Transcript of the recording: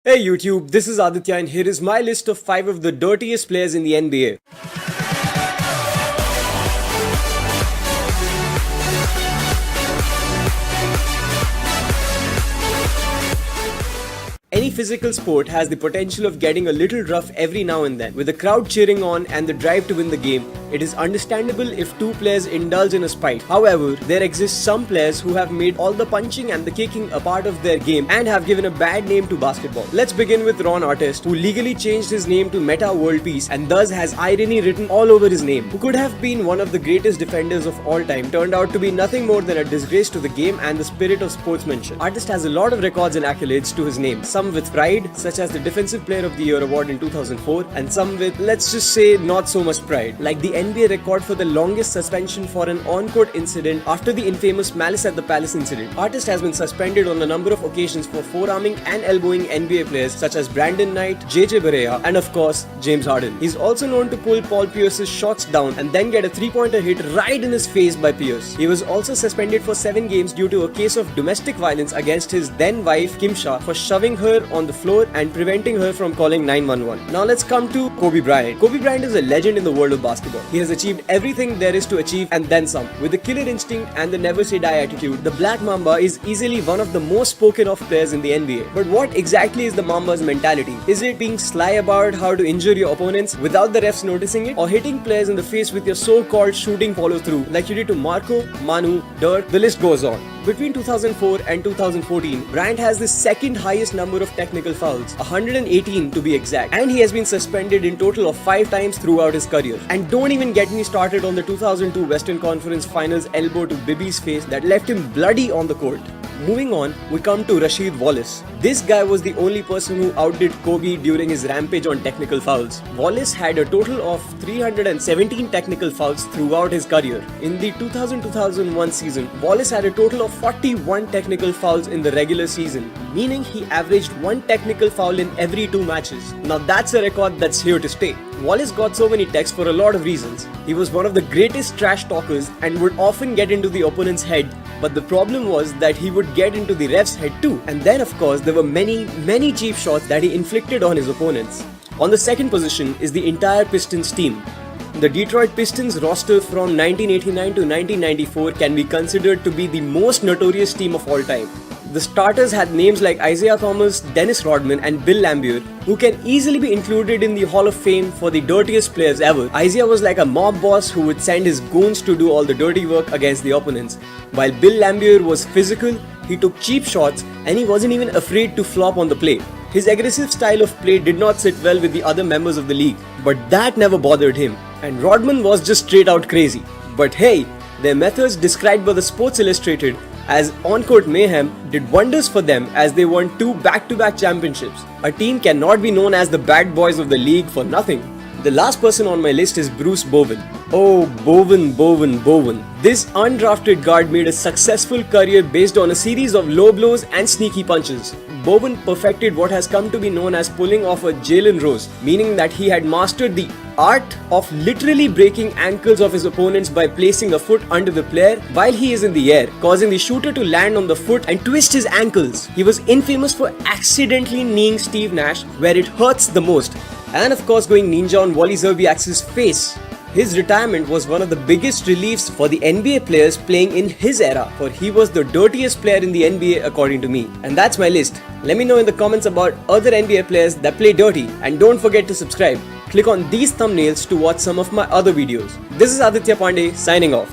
Hey YouTube, this is Aditya and here is my list of 5 of the dirtiest players in the NBA. Any physical sport has the potential of getting a little rough every now and then. With the crowd cheering on and the drive to win the game, it is understandable if two players indulge in a spite. However, there exist some players who have made all the punching and the kicking a part of their game and have given a bad name to basketball. Let's begin with Ron Artest, who legally changed his name to Meta World Peace and thus has irony written all over his name. Who could have been one of the greatest defenders of all time, turned out to be nothing more than a disgrace to the game and the spirit of sportsmanship. Artest has a lot of records and accolades to his name, some with pride, such as the Defensive Player of the Year award in 2004, and some with, let's just say, not so much pride, like the NBA record for the longest suspension for an on-court incident after the infamous Malice at the Palace incident. Artest has been suspended on a number of occasions for forearming and elbowing NBA players such as Brandon Knight, JJ Barea, and of course, James Harden. He's also known to pull Paul Pierce's shots down and then get a three-pointer hit right in his face by Pierce. He was also suspended for 7 games due to a case of domestic violence against his then wife Kim Shah for shoving her on the floor and preventing her from calling 911. Now let's come to Kobe Bryant. Kobe Bryant is a legend in the world of basketball. He has achieved everything there is to achieve and then some. With the killer instinct and the never say die attitude, the Black Mamba is easily one of the most spoken of players in the NBA. But what exactly is the Mamba's mentality? Is it being sly about how to injure your opponents without the refs noticing it? Or hitting players in the face with your so-called shooting follow-through like you did to Marco, Manu, Dirk, the list goes on. Between 2004 and 2014, Bryant has the second highest number of technical fouls, 118 to be exact, and he has been suspended in total of 5 times throughout his career. And don't even get me started on the 2002 Western Conference Finals elbow to Bibby's face that left him bloody on the court. Moving on, we come to Rasheed Wallace. This guy was the only person who outdid Kobe during his rampage on technical fouls. Wallace had a total of 317 technical fouls throughout his career. In the 2000-2001 season, Wallace had a total of 41 technical fouls in the regular season, meaning he averaged 1 technical foul in every 2 matches. Now that's a record that's here to stay. Wallace got so many texts for a lot of reasons. He was one of the greatest trash talkers and would often get into the opponent's head, but the problem was that he would get into the ref's head too. And then of course there were many cheap shots that he inflicted on his opponents. On the second position is the entire Pistons team. The Detroit Pistons roster from 1989 to 1994 can be considered to be the most notorious team of all time. The starters had names like Isaiah Thomas, Dennis Rodman and Bill Laimbeer, who can easily be included in the Hall of Fame for the dirtiest players ever. Isaiah was like a mob boss who would send his goons to do all the dirty work against the opponents. While Bill Laimbeer was physical, he took cheap shots and he wasn't even afraid to flop on the play. His aggressive style of play did not sit well with the other members of the league, but that never bothered him. And Rodman was just straight out crazy. But hey, their methods described by the Sports Illustrated as on-court mayhem did wonders for them as they won 2 back-to-back championships. A team cannot be known as the bad boys of the league for nothing. The last person on my list is Bruce Bowen. Oh, Bowen. This undrafted guard made a successful career based on a series of low blows and sneaky punches. Bowen perfected what has come to be known as pulling off a Jalen Rose, meaning that he had mastered the art of literally breaking ankles of his opponents by placing a foot under the player while he is in the air, causing the shooter to land on the foot and twist his ankles. He was infamous for accidentally kneeing Steve Nash where it hurts the most, and of course going ninja on Wally Zerbiak's face. His retirement was one of the biggest reliefs for the NBA players playing in his era, for he was the dirtiest player in the NBA according to me. And that's my list. Let me know in the comments about other NBA players that play dirty, and don't forget to subscribe. Click on these thumbnails to watch some of my other videos. This is Aditya Pandey signing off.